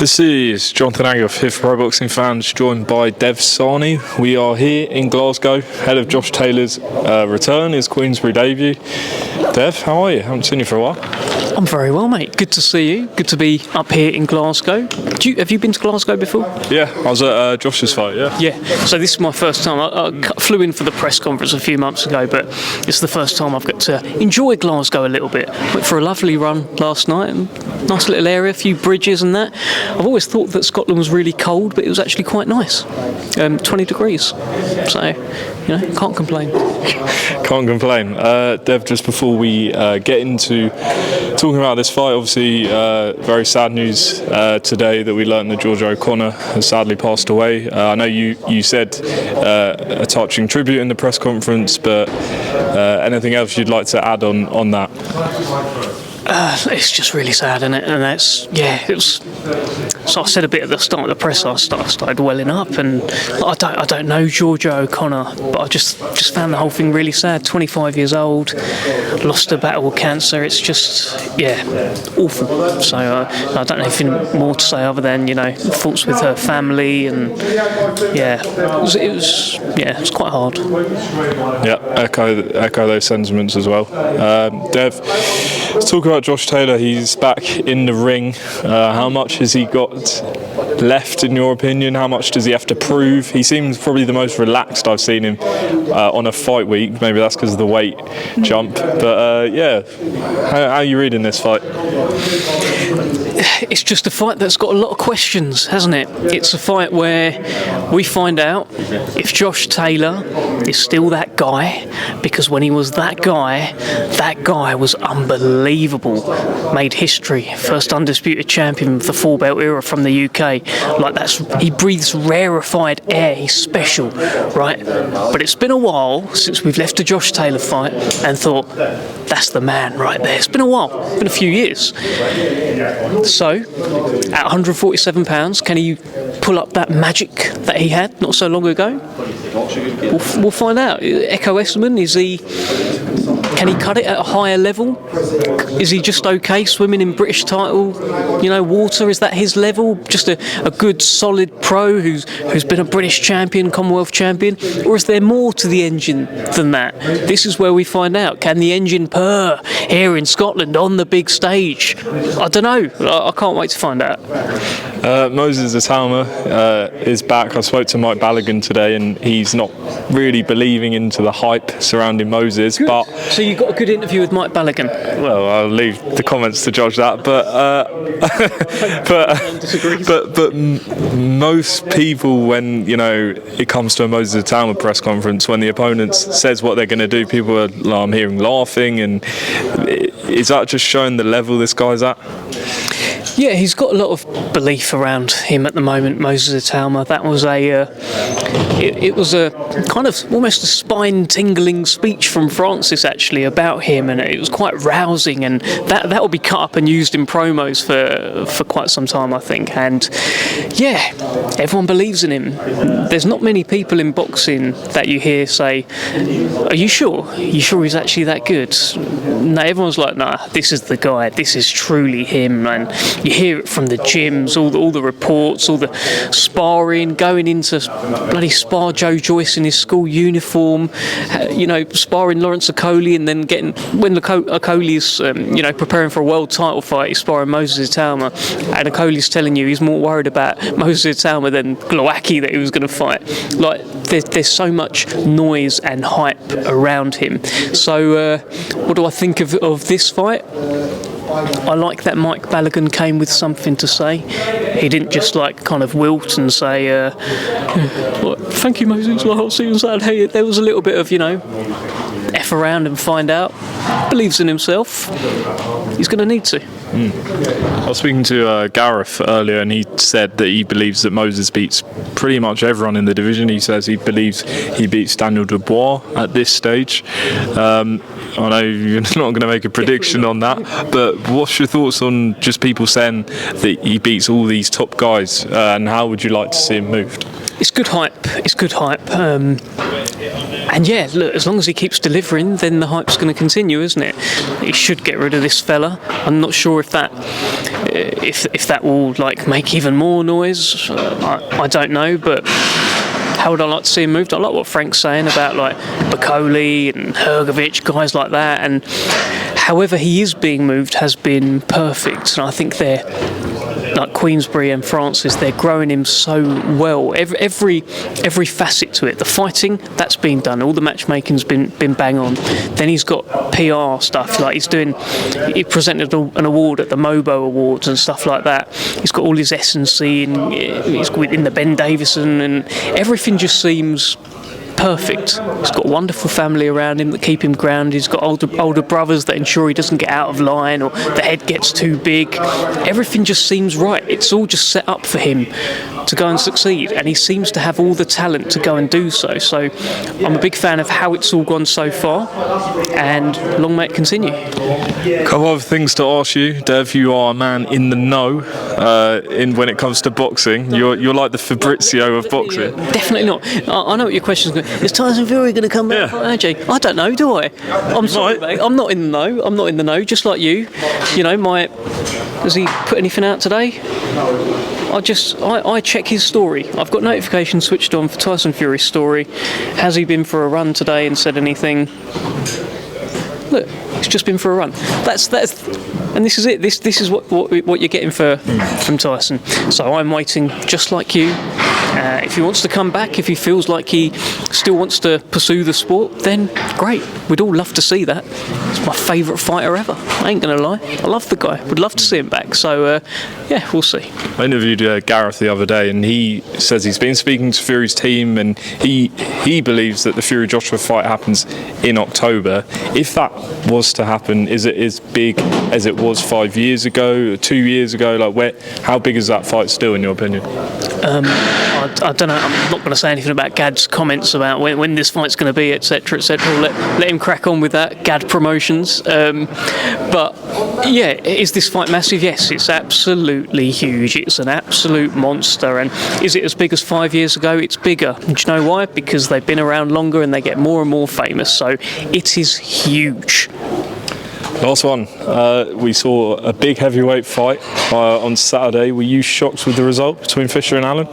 This is Jonathan Agoff here for Pro Boxing Fans, joined by Sahni. We are here in Glasgow, ahead of Josh Taylor's return, his Queensberry debut. Dev, how are you? Haven't seen you for a while. I'm very well, mate. Good to see you. Good to be up here in Glasgow. Have you been to Glasgow before? Yeah, I was at Josh's fight, yeah. Yeah, so this is my first time. I flew in for the press conference a few months ago, but it's the first time I've got to enjoy Glasgow a little bit. Went for a lovely run last night, and nice little area, a few bridges and that. I've always thought that Scotland was really cold, but it was actually quite nice. 20 degrees. So, can't complain. Can't complain. Dev, just before we get into talking about this fight, obviously very sad news today that we learned that George O'Connor has sadly passed away. I know you said a touching tribute in the press conference, but anything else you'd like to add on that? It's just really sad, isn't it? And it was. So I said a bit at the start of the press. I started welling up, and I don't know George O'Connor, but I just found the whole thing really sad. 25 years old, lost a battle with cancer. It's just awful. So I don't know anything more to say other than thoughts with her family, and it was quite hard. Yeah, echo those sentiments as well. Dev, let's talk about Josh Taylor. He's back in the ring. How much has he got left, in your opinion? How much does he have to prove? He seems probably the most relaxed I've seen him on a fight week. Maybe that's because of the weight jump. But how are you reading this fight? It's just a fight that's got a lot of questions, hasn't it? It's a fight where we find out if Josh Taylor is still that guy, because when he was that guy was unbelievable. Made history, first undisputed champion of the four belt era from the UK. He breathes rarefied air. He's special, right? But it's been a while since we've left a Josh Taylor fight and thought, that's the man right there. It's been a while. It's been a few years. So, at 147 pounds, can he pull up that magic that he had not so long ago? We'll find out. Ekow Essuman, can he cut it at a higher level? Is he just okay swimming in British title, water? Is that his level? Just a good, solid pro who's been a British champion, Commonwealth champion? Or is there more to the engine than that? This is where we find out. Can the engine purr here in Scotland on the big stage? I don't know. I can't wait to find out. Moses Itauma is back. I spoke to Mike Balagan today, and he's not really believing into the hype surrounding Moses. Good. But so you got a good interview with Mike Balagan? Well, I'll leave the comments to judge that. But most people, when it comes to a Moses Itauma press conference, when the opponent says what they're going to do, people are, I'm hearing, laughing. And is that just showing the level this guy's at? Yeah, he's got a lot of belief around him at the moment, Moses Itauma. That was it was a kind of almost a spine-tingling speech from Francis, actually, about him, and it was quite rousing, and that will be cut up and used in promos for quite some time, I think. And yeah, everyone believes in him. There's not many people in boxing that you hear say, "Are you sure? Are you sure he's actually that good?" No, everyone's like, "Nah, this is the guy. This is truly him." And you hear it from the gyms, all the reports, all the sparring, going into bloody spar Joe Joyce in his school uniform, sparring Lawrence Okoli, and then when Okoli's preparing for a world title fight, he's sparring Moses Itauma, and Okoli's telling you he's more worried about Moses Itauma than Glowacki that he was going to fight. Like, there's so much noise and hype around him. So what do I think of this fight? I like that Mike Balagan came with something to say. He didn't just kind of wilt and say, "Thank you, Moses. I'll see you on Saturday." There was a little bit of, F around and find out. Believes in himself. He's going to need to. I was speaking to Gareth earlier, and he said that he believes that Moses beats pretty much everyone in the division. He says he believes he beats Daniel Dubois at this stage. I know you're not going to make a prediction on that, but what's your thoughts on just people saying that he beats all these top guys, and how would you like to see him moved? It's good hype. And yeah, look, as long as he keeps delivering, then the hype's going to continue, isn't it? He should get rid of this fella. I'm not sure if that If that will like make even more noise, I don't know, but how would I like to see him moved? I like what Frank's saying about like Bacoli and Hrgovic, guys like that, and however he is being moved has been perfect, and I think they're like Queensberry and Francis, they're growing him so well. Every facet to it. The fighting, that's been done. All the matchmaking's been bang on. Then he's got PR stuff, like he presented an award at the Mobo Awards and stuff like that. He's got all his S&C, and he's in the Ben Davison, and everything just seems perfect. He's got a wonderful family around him that keep him grounded. He's got older brothers that ensure he doesn't get out of line or the head gets too big. Everything just seems right. It's all just set up for him to go and succeed, and he seems to have all the talent to go and do so. So I'm a big fan of how it's all gone so far, and long may it continue. A couple of things to ask you, Dev. You are a man in the know when it comes to boxing. You're like the Fabrizio of boxing. Definitely not. I know what your question's going. Is Tyson Fury going to come back for AJ? I don't know, do I? I'm sorry, mate. I'm not in the know. I'm not in the know, just like you. You know, has he put anything out today? I check his story. I've got notifications switched on for Tyson Fury's story. Has he been for a run today and said anything? Look, he's just been for a run. That's and this is it. This is what you're getting from Tyson. So I'm waiting, just like you. If he wants to come back, if he feels like he still wants to pursue the sport, then great. We'd all love to see that. He's my favourite fighter ever. I ain't going to lie. I love the guy. Would love to see him back. So, we'll see. I interviewed Gareth the other day, and he says he's been speaking to Fury's team, and he believes that the Fury-Joshua fight happens in October. If that was to happen, is it as big as it was 5 years ago, 2 years ago? How big is that fight still, in your opinion? I don't know. I'm not going to say anything about Gad's comments about when this fight's going to be, etc., etc. Let him crack on with that. Gad Promotions. But yeah, is this fight massive? Yes, it's absolutely huge. It's an absolute monster. And is it as big as 5 years ago? It's bigger. Do you know why? Because they've been around longer and they get more and more famous. So it is huge. Last one. We saw a big heavyweight fight on Saturday. Were you shocked with the result between Fischer and Allen?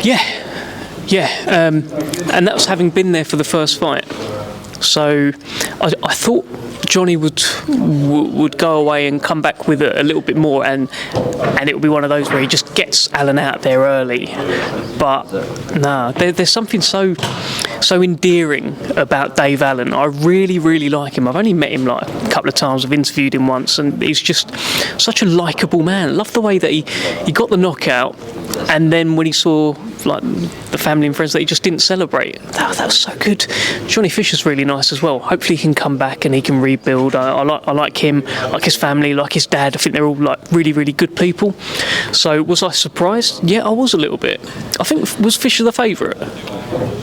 Yeah. And that was having been there for the first fight. So I thought Johnny would go away and come back with a little bit more, and it would be one of those where he just gets Allen out there early. But no, there's something so endearing about Dave Allen. I really, really like him. I've only met him like a couple of times. I've interviewed him once, and he's just such a likeable man. I love the way that he got the knockout, and then when he saw like the family and friends, that he just didn't celebrate. That was so good. Johnny Fischer's really nice as well. Hopefully he can come back and he can rebuild. I like him, like his family, like his dad. I think they're all like really, really good people. So was I surprised? Yeah, I was a little bit. I think, was Fischer the favourite?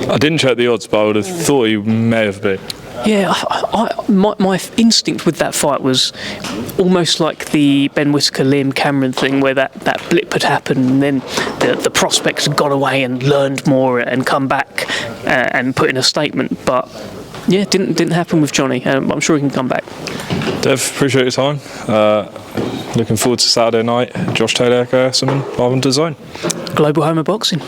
I didn't check the odds, but I would have thought he may have been. Yeah, my instinct with that fight was almost like the Ben Whittaker-Liam Cameron thing, where that blip had happened, and then the prospects had gone away and learned more and come back and put in a statement. But yeah, didn't happen with Johnny. I'm sure he can come back. Dev, appreciate your time. Looking forward to Saturday night. Josh Taylor, Ekow Essuman, live on DAZN. Global home of boxing.